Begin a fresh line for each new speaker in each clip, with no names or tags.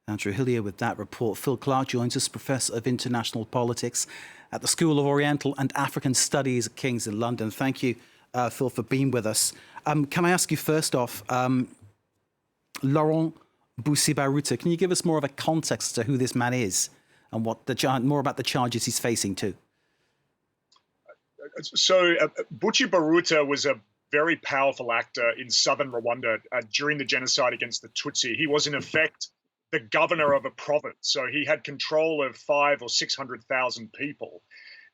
Andrew Hillier with that report. Phil Clark joins us, Professor of International Politics at the School of Oriental and African Studies at King's in London. Thank you, Phil, for being with us. Can I ask you first off, Laurent Bucyibaruta, can you give us more of a context to who this man is and what more about the charges he's facing too?
So Bucyibaruta was a very powerful actor in southern Rwanda during the genocide against the Tutsi. He was in effect the governor of a province, so he had control of 500,000 or 600,000 people.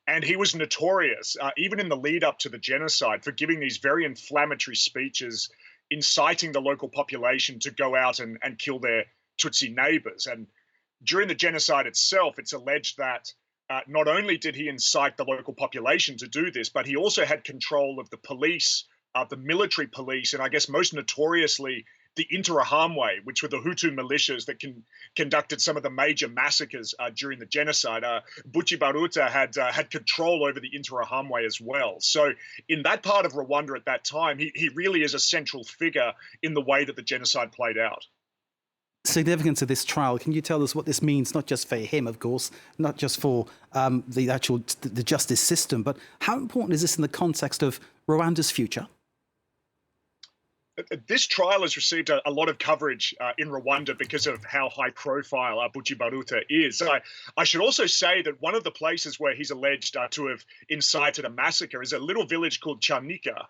And he was notorious, even in the lead up to the genocide, for giving these very inflammatory speeches, inciting the local population to go out and kill their Tutsi neighbours. And during the genocide itself, it's alleged that not only did he incite the local population to do this, but he also had control of the police, the military police, and I guess most notoriously, the Interahamwe, which were the Hutu militias that conducted some of the major massacres during the genocide. Bucyibaruta had control over the Interahamwe as well. So in that part of Rwanda at that time, he really is a central figure in the way that the genocide played out.
Significance of this trial, can you tell us what this means, not just for him, of course, not just for the justice system, but how important is this in the context of Rwanda's future?
This trial has received a lot of coverage in Rwanda because of how high profile Bucyibaruta is. I should also say that one of the places where he's alleged to have incited a massacre is a little village called Chanika,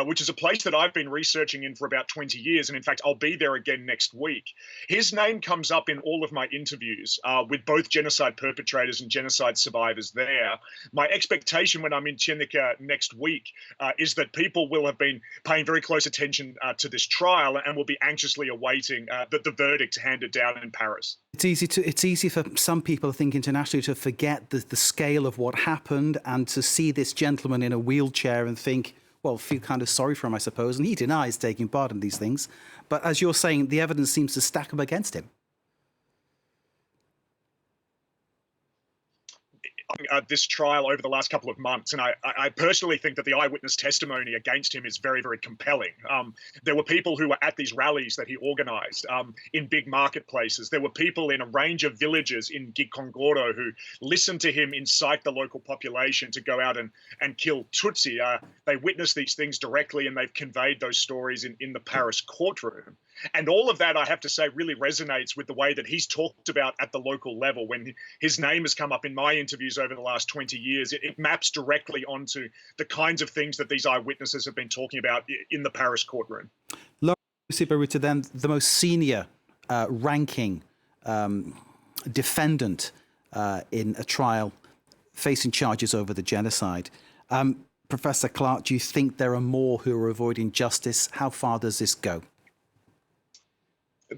which is a place that I've been researching in for about 20 years. And in fact, I'll be there again next week. His name comes up in all of my interviews with both genocide perpetrators and genocide survivors there. My expectation when I'm in Chanika next week is that people will have been paying very close attention to this trial and will be anxiously awaiting the verdict handed down in Paris.
It's easy for some people, I think, internationally to forget the scale of what happened and to see this gentleman in a wheelchair and think, well, feel kind of sorry for him, I suppose. And he denies taking part in these things. But as you're saying, the evidence seems to stack up against him.
This trial over the last couple of months, and I personally think that the eyewitness testimony against him is very, very compelling. There were people who were at these rallies that he organized in big marketplaces. There were people in a range of villages in Gikongoro who listened to him incite the local population to go out and kill Tutsi. They witnessed these things directly, and they've conveyed those stories in the Paris courtroom. And all of that, I have to say, really resonates with the way that he's talked about at the local level. When his name has come up in my interviews over the last 20 years, it maps directly onto the kinds of things that these eyewitnesses have been talking about in the Paris courtroom.
Laurent Bucyibaruta, then, the most senior ranking defendant in a trial facing charges over the genocide. Professor Clark, do you think there are more who are avoiding justice? How far does this go?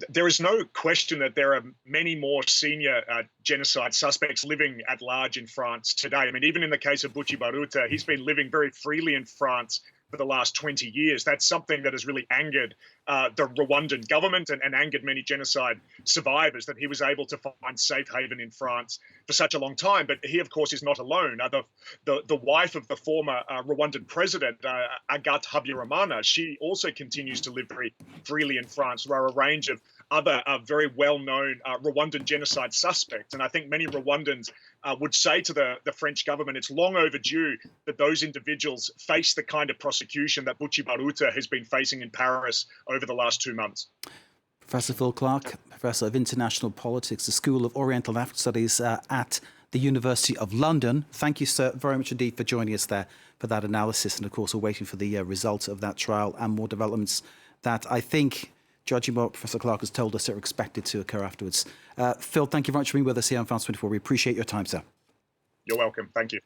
There is no question that there are many more senior genocide suspects living at large in France today. I mean, even in the case of Bucyibaruta, he's been living very freely in France for the last 20 years. That's something that has really angered the Rwandan government and angered many genocide survivors, that he was able to find safe haven in France for such a long time. But he, of course, is not alone. The wife of the former Rwandan president, Agathe Habyarimana, she also continues to live very freely in France. There are a range of other very well-known Rwandan genocide suspects. And I think many Rwandans would say to the French government, it's long overdue that those individuals face the kind of prosecution that Bucyibaruta has been facing in Paris over the last 2 months.
Professor Phil Clark, Professor of International Politics, the School of Oriental and African Studies at the University of London. Thank you, sir, very much indeed for joining us there for that analysis. And of course, we're waiting for the results of that trial and more developments that I think, judging what Professor Clark has told us, are expected to occur afterwards. Phil, thank you very much for being with us here on France 24. We appreciate your time, sir.
You're welcome. Thank you.